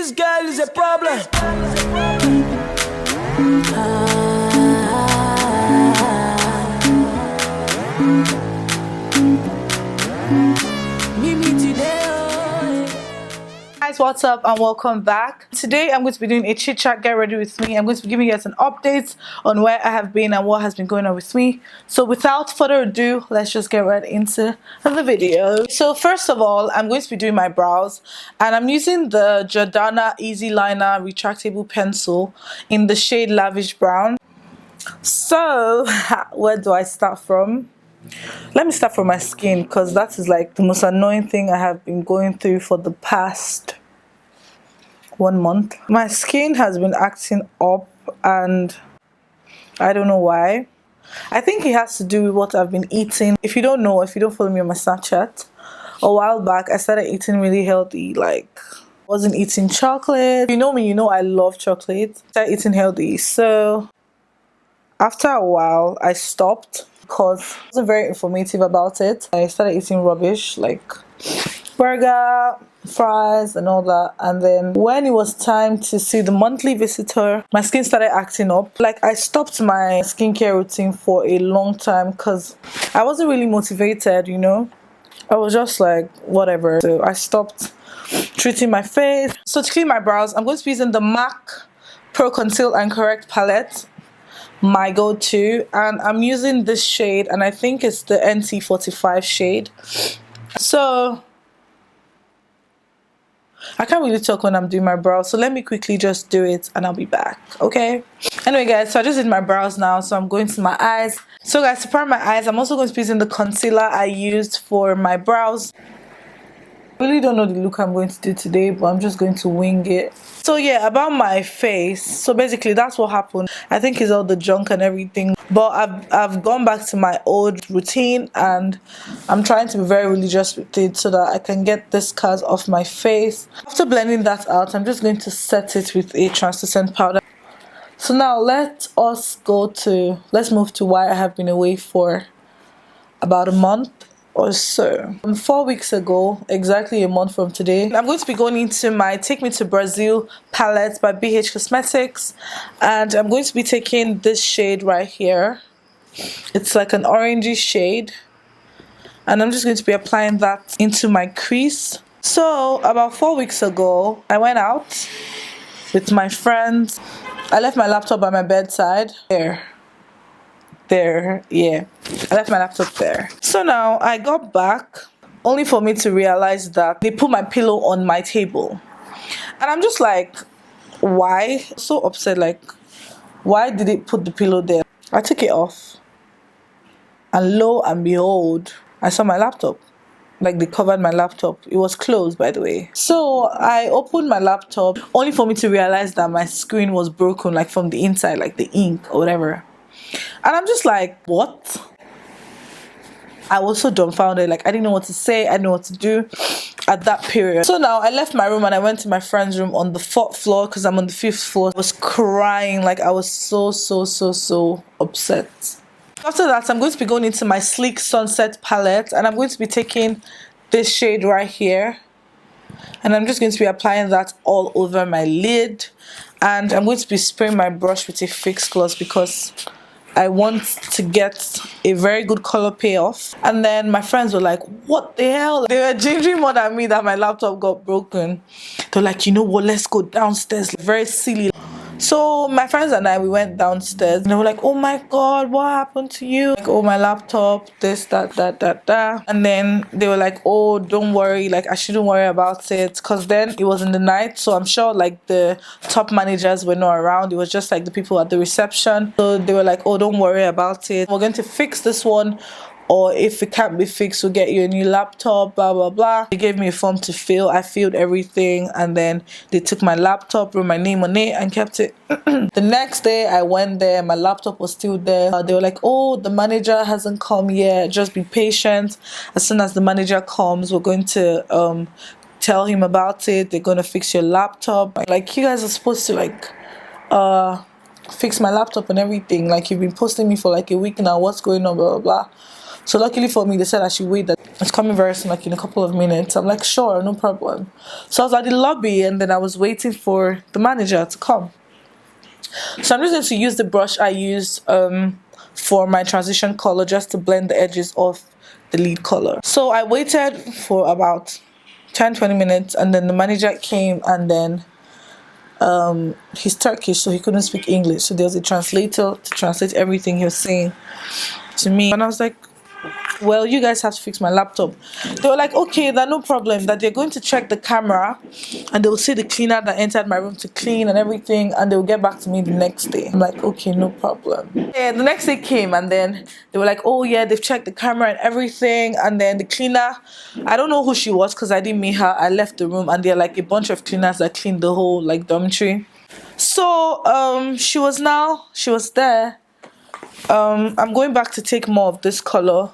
This girl is a problem. Guys, what's up and welcome back. Today I'm going to be doing a chit chat get ready with me. I'm going to be giving you guys an update on where I have been and what has been going on with me. So without further ado, let's just get right into the video. So first of all, I'm going to be doing my brows and I'm using the Jordana Easy Liner retractable pencil in the shade Lavish Brown. So where do I start from? Let me start from my skin because that is like the most annoying thing I have been going through for the past 1 month. My skin has been acting up and I don't know why. I think it has to do with what I've been eating. If you don't know, if you don't follow me on my Snapchat, a while back I started eating really healthy. Like, wasn't eating chocolate. If you know me, you know I love chocolate. I started eating healthy. So after a while I stopped because I wasn't very informative about it. I started eating rubbish like burger, fries and all that. And then when it was time to see the monthly visitor, my skin started acting up. Like, I stopped my skincare routine for a long time because I wasn't really motivated, you know. I was just like, whatever. So I stopped treating my face. So to clean my brows, I'm going to be using the MAC Pro Conceal and Correct palette, my go-to, and I'm using this shade and I think it's the NT45 shade. So I can't really talk when I'm doing my brows, so let me quickly just do it and I'll be back, okay? Anyway guys, so I just did my brows now, so I'm going to my eyes. So guys, to prime my eyes, I'm also going to be using the concealer I used for my brows. I really don't know the look I'm going to do today, but I'm just going to wing it. So yeah, about my face, so basically that's what happened. I think it's all the junk and everything, but I've gone back to my old routine and I'm trying to be very religious with it so that I can get this scars off my face. After blending that out, I'm just going to set it with a translucent powder. So now let's move to why I have been away for about a month or so. 4 weeks ago, exactly a month from today, I'm going to be going into my Take Me to Brazil palette by BH Cosmetics, and I'm going to be taking this shade right here. It's like an orangey shade, and I'm just going to be applying that into my crease. So about 4 weeks ago, I went out with my friends. I left my laptop by my bedside. There, yeah, I left my laptop there. So now I got back only for me to realize that they put my pillow on my table, and I'm just like, why? So upset, like, why did they put the pillow there? I took it off and lo and behold, I saw my laptop. Like, they covered my laptop. It was closed, by the way. So I opened my laptop only for me to realize that my screen was broken, like from the inside, like the ink or whatever. And I'm just like, what? I was so dumbfounded. Like, I didn't know what to say. I didn't know what to do at that period. So now I left my room and I went to my friend's room on the 4th floor because I'm on the 5th floor. I was crying. Like, I was so upset. After that, I'm going to be going into my Sleek Sunset palette and I'm going to be taking this shade right here. And I'm just going to be applying that all over my lid. And I'm going to be spraying my brush with a fixed gloss because I want to get a very good color payoff. And then my friends were like, what the hell? They were gingering more than me that my laptop got broken. They're like, you know what, let's go downstairs. Very silly. So my friends and I, we went downstairs and they were like, oh my god, what happened to you? Like, oh, my laptop, this, that. And then they were like, oh, don't worry, like, I shouldn't worry about it, because then it was in the night, so I'm sure like the top managers were not around. It was just like the people at the reception. So they were like, oh, don't worry about it, we're going to fix this one, or if it can't be fixed, we'll get you a new laptop, blah blah blah. They gave me a form to fill. I filled everything and then they took my laptop, wrote my name on it and kept it. The next day I went there, my laptop was still there. They were like, oh, the manager hasn't come yet, just be patient. As soon as the manager comes, we're going to tell him about it. They're going to fix your laptop. Like, you guys are supposed to like fix my laptop and everything. Like, you've been posting me for like a week now, what's going on, blah blah blah. So luckily for me, they said I should wait that it's coming very soon, like in a couple of minutes. I'm like, sure, no problem. So I was at the lobby, and then I was waiting for the manager to come. So I'm just going to use the brush I used for my transition color, just to blend the edges of the lead color. So I waited for about 10-20 minutes, and then the manager came, and then he's Turkish, so he couldn't speak English, so there was a translator to translate everything he was saying to me. And I was like, well, you guys have to fix my laptop. They were like, okay, that no problem, that they're going to check the camera, and they will see the cleaner that entered my room to clean and everything, and they will get back to me the next day. I'm like, okay, no problem. Yeah, the next day came, and then they were like, oh yeah, they've checked the camera and everything. And then the cleaner, I don't know who she was because I didn't meet her. I left the room, and there are like a bunch of cleaners that cleaned the whole like dormitory. So she was there. I'm going back to take more of this color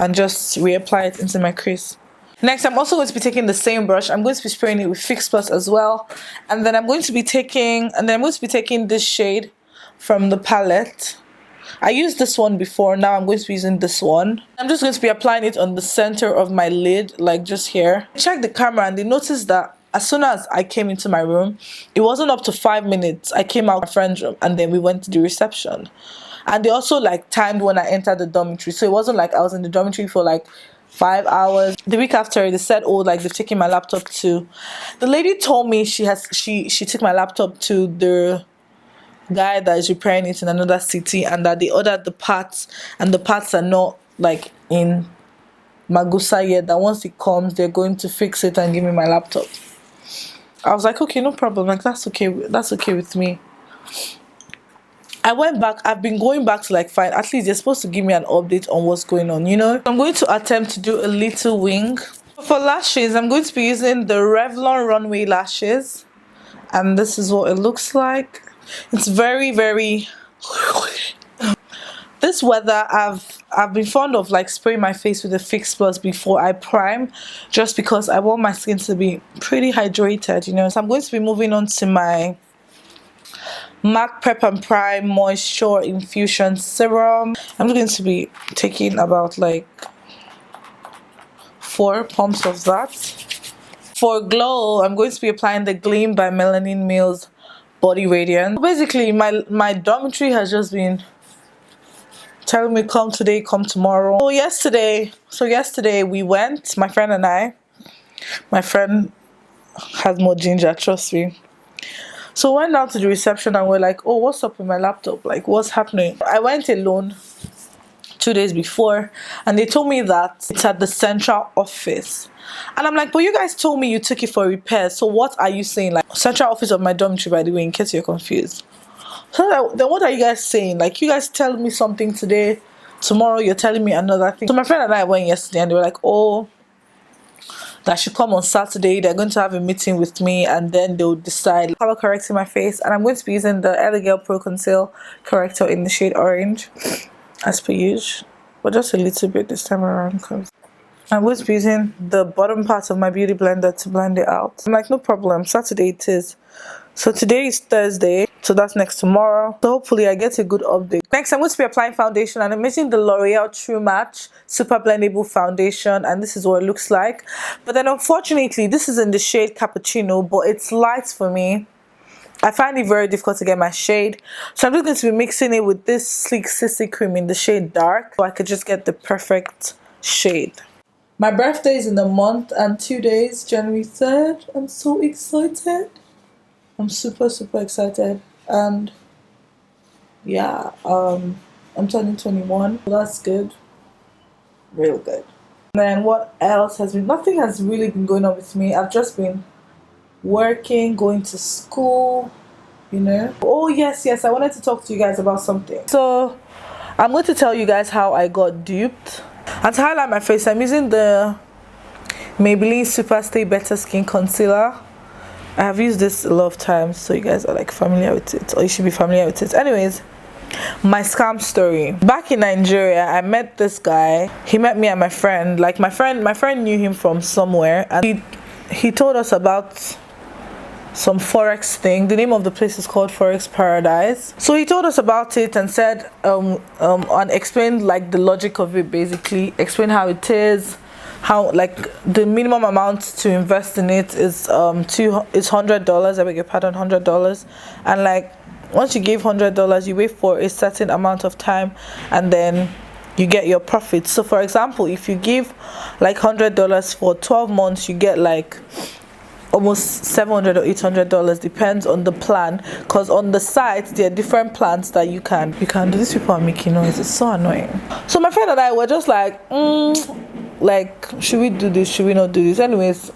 and just reapply it into my crease. Next, I'm also going to be taking the same brush. I'm going to be spraying it with Fix Plus as well. And then I'm going to be taking this shade from the palette. I used this one before, now I'm going to be using this one. I'm just going to be applying it on the center of my lid, like just here. I checked the camera, and they noticed that as soon as I came into my room, it wasn't up to 5 minutes. I came out of my friend's room, and then we went to the reception. And they also like timed when I entered the dormitory, so it wasn't like I was in the dormitory for like 5 hours. The week after, they said, oh, like they've taken my laptop to, the lady told me she took my laptop to the guy that is repairing it in another city, and that they ordered the parts, and the parts are not like in Magusa yet, that once it comes, they're going to fix it and give me my laptop. I was like, okay, no problem, like that's okay with me. I went back. I've been going back to like find, at least they're supposed to give me an update on what's going on, you know. I'm going to attempt to do a little wing. For lashes, I'm going to be using the Revlon Runway lashes, and this is what it looks like. It's very, very this weather, I've been fond of like spraying my face with a Fix Plus before I prime, just because I want my skin to be pretty hydrated, you know. So I'm going to be moving on to my MAC Prep and Prime Moisture Infusion Serum. I'm going to be taking about like 4 pumps of that. For glow, I'm going to be applying the Gleam by Melanin Mills Body Radiance. Basically, my dormitory has just been telling me come today, come tomorrow. So yesterday we went, my friend and I. My friend has more ginger, trust me. So we went down to the reception, and we're like, oh, what's up with my laptop? Like, what's happening? I went alone 2 days before, and they told me that it's at the central office. And I'm like, but you guys told me you took it for repair, so what are you saying? Like, central office of my dormitory, by the way, in case you're confused. So then what are you guys saying? Like, you guys tell me something today, tomorrow you're telling me another thing. So my friend and I went yesterday, and they were like, oh, that I should come on Saturday. They're going to have a meeting with me, and then they'll decide color correcting my face. And I'm going to be using the LA Girl Pro Conceal Corrector in the shade Orange, as per usual, but just a little bit this time around, because I'm going to be using the bottom part of my beauty blender to blend it out. I'm like, no problem, Saturday it is. So today is Thursday, so that's next tomorrow. So hopefully I get a good update. Next, I'm going to be applying foundation, and I'm using the L'Oreal True Match Super Blendable Foundation, and this is what it looks like. But then unfortunately, this is in the shade Cappuccino, but it's light for me. I find it very difficult to get my shade. So I'm just going to be mixing it with this Sleek Sissy Cream in the shade Dark, so I could just get the perfect shade. My birthday is in a month and 2 days, January 3rd. I'm so excited. I'm super excited, and yeah, I'm turning 21, so that's good, real good. And then what else has been, nothing has really been going on with me. I've just been working, going to school, you know. Oh yes, I wanted to talk to you guys about something. So I'm going to tell you guys how I got duped. And to highlight my face, I'm using the Maybelline Super Stay Better Skin Concealer. I have used this a lot of times, so you guys are like familiar with it, or you should be familiar with it. Anyways, my scam story. Back in Nigeria, I met this guy. He met me and my friend. Like my friend knew him from somewhere, and he told us about some forex thing. The name of the place is called Forex Paradise. So he told us about it and said and explained like the logic of it, basically explain how it is, how like the minimum amount to invest in it is $100. I beg your pardon, $100. And like once you give $100, you wait for a certain amount of time and then you get your profits. So for example, if you give like $100 for 12 months, you get like almost $700 or $800, depends on the plan, because on the site there are different plans that you can do. These people are making noise, it's so annoying. So my friend and I were just like like, should we do this, should we not do this? Anyways,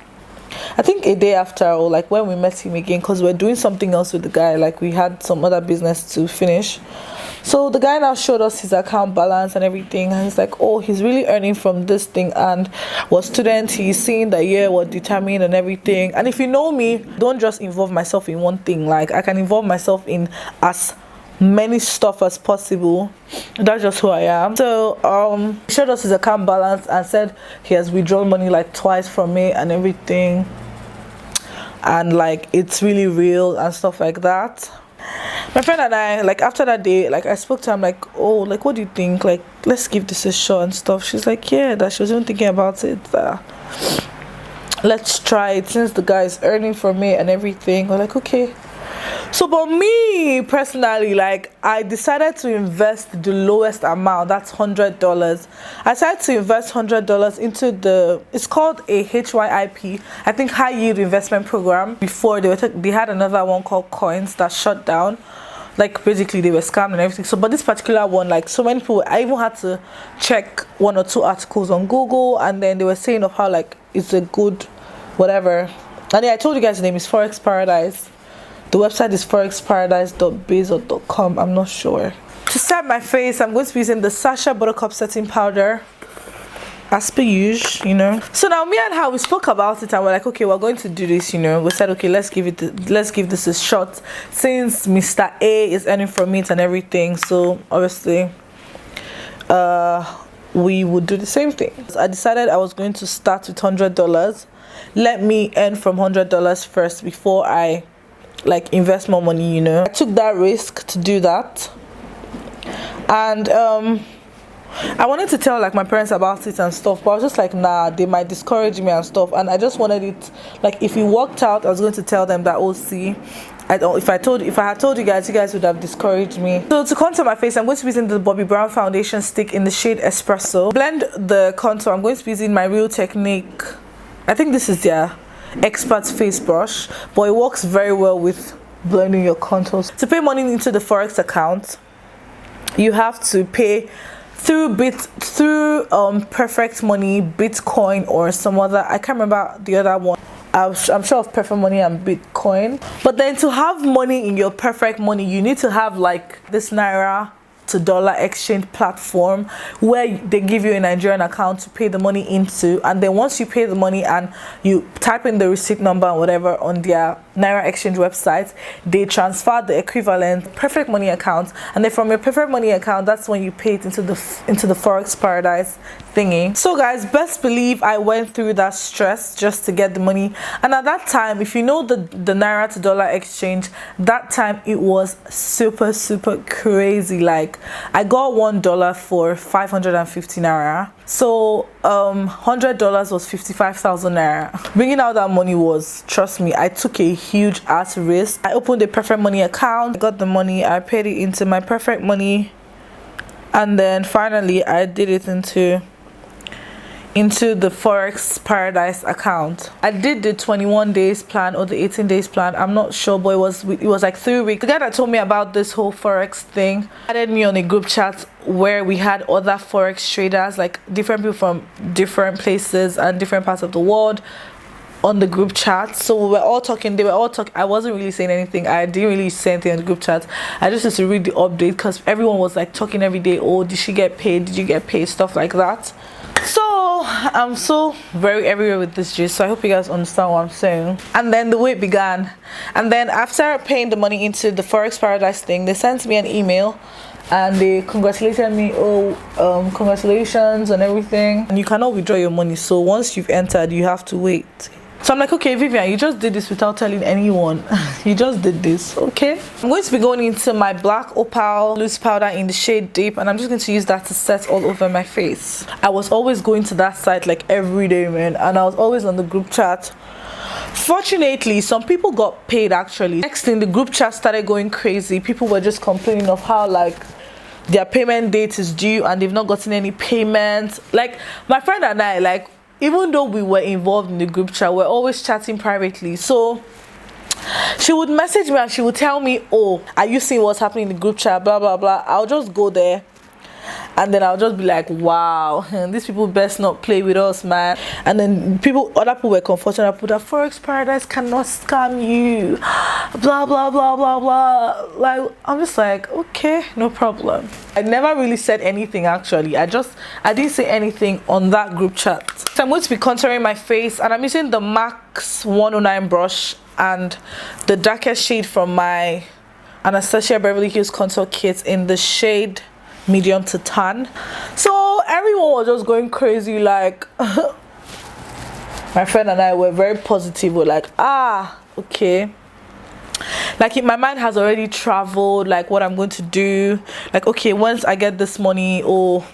I think a day after, or like when we met him again, because we're doing something else with the guy, like we had some other business to finish. So the guy now showed us his account balance and everything, and he's like, oh, he's really earning from this thing, and was student, he's seeing the year was determined and everything. And if you know me, don't just involve myself in one thing. Like I can involve myself in as many stuff as possible. That's just who I am. So he showed us his account balance and said he has withdrawn money like twice from me and everything, and like it's really real and stuff like that. My friend and I, like after that day, like I spoke to him like, oh, like what do you think, like let's give this a shot and stuff. She's like, yeah, that she was even thinking about it, let's try it since the guy is earning from me and everything. We're like, okay. So but me personally, like I decided to invest the lowest amount, that's $100. I decided to invest $100 into it's called a HYIP, I think high yield investment program. Before they had another one called coins that shut down, like basically they were scammed and everything. So but this particular one, like so many people, I even had to check 1 or 2 articles on Google, and then they were saying of how like it's a good whatever. And yeah, I told you guys the name is Forex Paradise. The website is forexparadise.biz or .com, I'm not sure. To set my face, I'm going to be using the Sasha Buttercup setting powder, as per usual, you know. So now me and her, we spoke about it and we're like, okay, we're going to do this, you know. We said, okay, let's give this a shot since Mr. A is earning from it and everything. So obviously we would do the same thing. So I decided I was going to start with $100. Let me earn from $100 first before I like invest more money, you know. I took that risk to do that, and I wanted to tell like my parents about it and stuff, but I was just like, nah, they might discourage me and stuff, and I just wanted it, like if it worked out, I was going to tell them that, oh, see, if I had told you guys would have discouraged me. So to contour my face, I'm going to be using the Bobbi Brown foundation stick in the shade Espresso. Blend the contour, I'm going to be using my Real Technique, I think this is their expert face brush, but it works very well with blending your contours. To pay money into the Forex account, you have to pay through Perfect Money, Bitcoin, or some other, I can't remember the other one. I'm sure of Perfect Money and Bitcoin. But then to have money in your Perfect Money, you need to have like this Naira to dollar exchange platform where they give you a Nigerian account to pay the money into, and then once you pay the money and you type in the receipt number and whatever on their Naira exchange website, they transfer the equivalent Perfect Money account, and then from your Perfect Money account, that's when you pay it into the Forex Paradise thingy. So guys, best believe I went through that stress just to get the money. And at that time, if you know the Naira to dollar exchange, that time it was super crazy. Like I got $1 for 550 Naira. So $100 was 55,000 Naira. Bringing out that money was, trust me, I took a huge ass risk. I opened a Perfect Money account, I got the money, I paid it into my Perfect Money, and then finally I did it into the Forex Paradise account. I did the 21 days plan or the 18 days plan, I'm not sure, but it was like 3 weeks. The guy that told me about this whole Forex thing added me on a group chat where we had other Forex traders, like different people from different places and different parts of the world on the group chat. So we were all talking, they were all talking. I wasn't really saying anything, I didn't really say anything on the group chat. I just used to read the update because everyone was like talking every day, oh, did she get paid, did you get paid, stuff like that. So I'm so very everywhere with this gist, so I hope you guys understand what I'm saying. And then the wait began, and then after paying the money into the Forex Paradise thing, they sent me an email and they congratulated me, congratulations and everything, and you cannot withdraw your money. So once you've entered, you have to wait So I'm like, okay, Vivian, you just did this without telling anyone. You just did this, okay? I'm going to be going into my black opal loose powder in the shade Deep, and I'm just going to use that to set all over my face. I was always going to that site like every day, man, and I was always on the group chat. Fortunately, some people got paid actually. Next thing, the group chat started going crazy. People were just complaining of how like their payment date is due and they've not gotten any payment. Like my friend and I, like, even though we were involved in the group chat, we're always chatting privately. So she would message me and she would tell me, oh, are you seeing what's happening in the group chat, blah blah blah. I'll just go there and then I'll just be like, wow, these people best not play with us, man. And then other people were comforting people that Forex Paradise cannot scam you, blah blah blah blah blah. Like, I'm just like, okay, no problem. I never really said anything actually. I didn't say anything on that group chat. So I'm going to be contouring my face, and I'm using the Max 109 brush and the darkest shade from my Anastasia Beverly Hills contour kit in the shade medium to tan. So everyone was just going crazy, like my friend and I were very positive. We're like, okay, like in my mind has already traveled, like what I'm going to do. Like, okay, once I get this money, oh,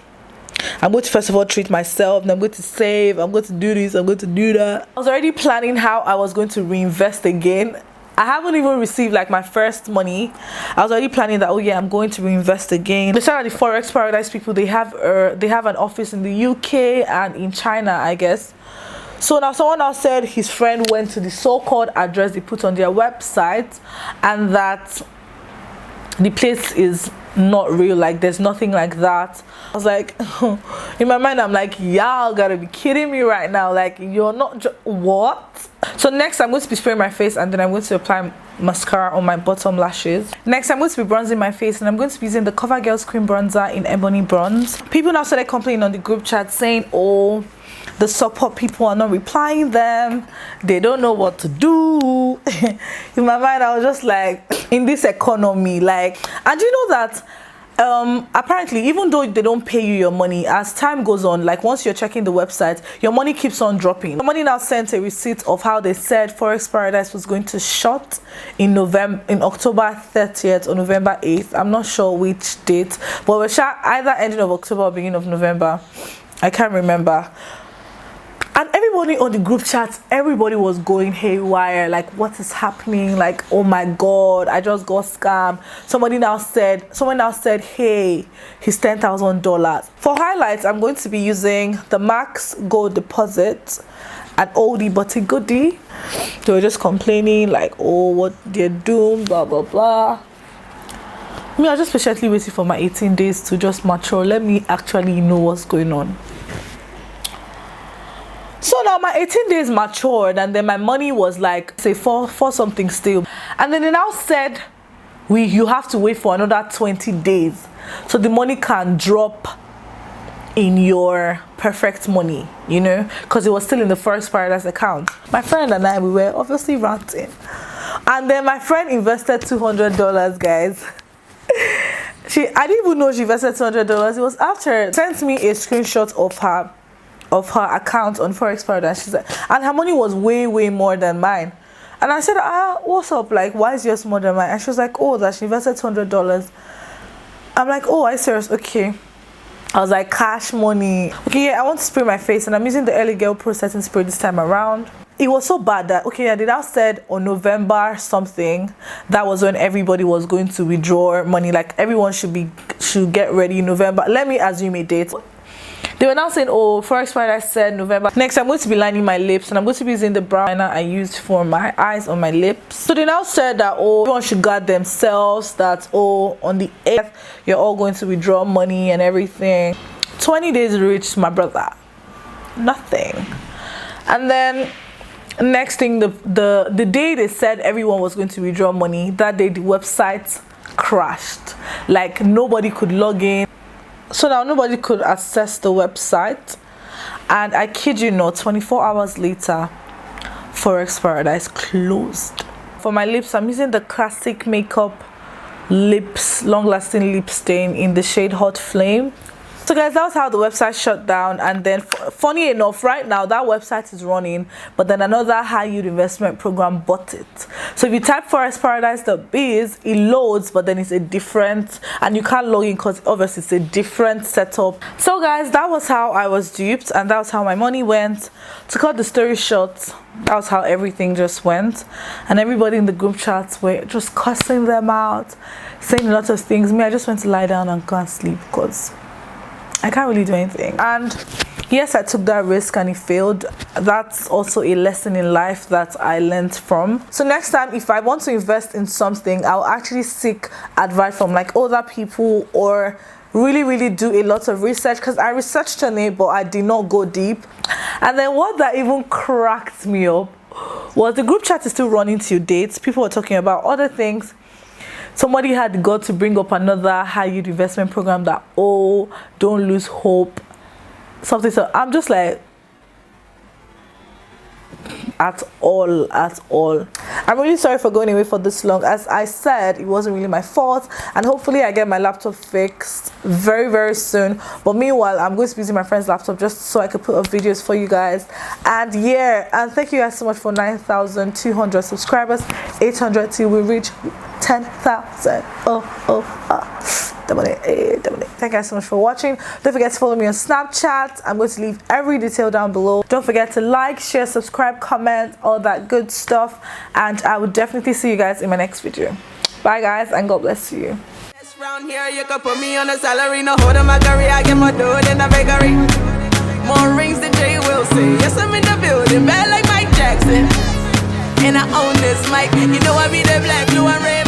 I'm going to first of all treat myself, and I'm going to save, I'm going to do this, I'm going to do that. I was already planning how I was going to reinvest again. I haven't even received like my first money. I was already planning that, oh yeah, I'm going to reinvest again. They said that the Forex Paradise people, they have an office in the UK and in China, I guess. So now someone else said his friend went to the so-called address they put on their website, and that the place is not real, like there's nothing like that. I was like, in my mind I'm like, y'all gotta be kidding me right now, like you're not what? So next I'm going to be spraying my face, and then I'm going to apply mascara on my bottom lashes. Next I'm going to be bronzing my face, and I'm going to be using the CoverGirl Cream Bronzer in Ebony Bronze. People now started complaining on the group chat saying, oh, the support people are not replying them, they don't know what to do. In my mind I was just like, in this economy, like, and you know that apparently even though they don't pay you your money, as time goes on, like once you're checking the website, your money keeps on dropping. Somebody now sent a receipt of how they said Forex Paradise was going to shut in October 30th or November 8th. I'm not sure which date, but we're either ending of October or beginning of November, I can't remember. And everybody on the group chat, everybody was going haywire, like what is happening, like oh my god, I just got scammed. Someone now said, hey, he's $10,000. For highlights, I'm going to be using the Max Gold Deposit, an oldie but a goodie. They were just complaining like, oh, what they're doing, blah blah blah. Me, I was just patiently waiting for my 18 days to just mature. Let me actually know what's going on. So now my 18 days matured, and then my money was like, say, for something still. And then they now said, you have to wait for another 20 days. So the money can drop in your perfect money, you know, because it was still in the Forex Paradise account. My friend and I, we were obviously ranting. And then my friend invested $200, guys. I didn't even know she invested $200. It was after sent me a screenshot of her account on Forex Paradise. She's like, and her money was way more than mine. And I said, what's up, like why is yours more than mine? And she was like, oh, that she invested $200. I'm like, oh, are you serious? Okay. I was like, cash money. Okay, yeah, I want to spray my face, and I'm using the Early Girl Pro Setting Spray this time around. It was so bad that, okay, yeah, they now said on November something, that was when everybody was going to withdraw money, like everyone should get ready in November. Let me assume a date. They were now saying, oh, Forex Paradise said November. Next, I'm going to be lining my lips, and I'm going to be using the brow liner I used for my eyes on my lips. So they now said that, oh, everyone should guard themselves, that, oh, on the 8th, you're all going to withdraw money and everything. 20 days reached, my brother. Nothing. And then, next thing, the day they said everyone was going to withdraw money, that day the website crashed. Like, nobody could log in. So now nobody could access the website, and I kid you not, 24 hours later, Forex Paradise closed. For my lips, I'm using the Classic Makeup Lips Long Lasting Lip Stain in the shade Hot Flame. So guys, that was how the website shut down. And then funny enough, right now that website is running, but then another high yield investment program bought it. So if you type forexparadise.biz, it loads, but then it's a different, and you can't log in because obviously it's a different setup. So guys, that was how I was duped, and that was how my money went. To cut the story short, that was how everything just went, and everybody in the group chats were just cussing them out, saying a lot of things. Me, I just went to lie down and go and sleep because I can't really do anything. And yes, I took that risk and it failed. That's also a lesson in life that I learned from. So next time, if I want to invest in something, I'll actually seek advice from like other people, or really do a lot of research, because I researched on it but I did not go deep. And then what that even cracked me up was the group chat is still running till dates. People were talking about other things. Somebody had got to bring up another high yield investment program that, oh, don't lose hope, something. So I'm just like, at all. I'm really sorry for going away for this long. As I said, it wasn't really my fault, and hopefully I get my laptop fixed very soon. But meanwhile, I'm going to be using my friend's laptop just so I could put up videos for you guys. And yeah, and thank you guys so much for 9,200 subscribers, 800 till we reach 10,000. Thank you guys so much for watching. Don't forget to follow me on Snapchat. I'm going to leave every detail down below. Don't forget to like, share, subscribe, comment, all that good stuff, and I will definitely see you guys in my next video. Bye guys, and God bless you. Round here you can put me on a salary, no hold on my career, I get my dough in the bakery. More rings than Jay will say. Yes, I'm in the building, bad like Mike Jackson, and I own this mic. You know I be the black, blue and red.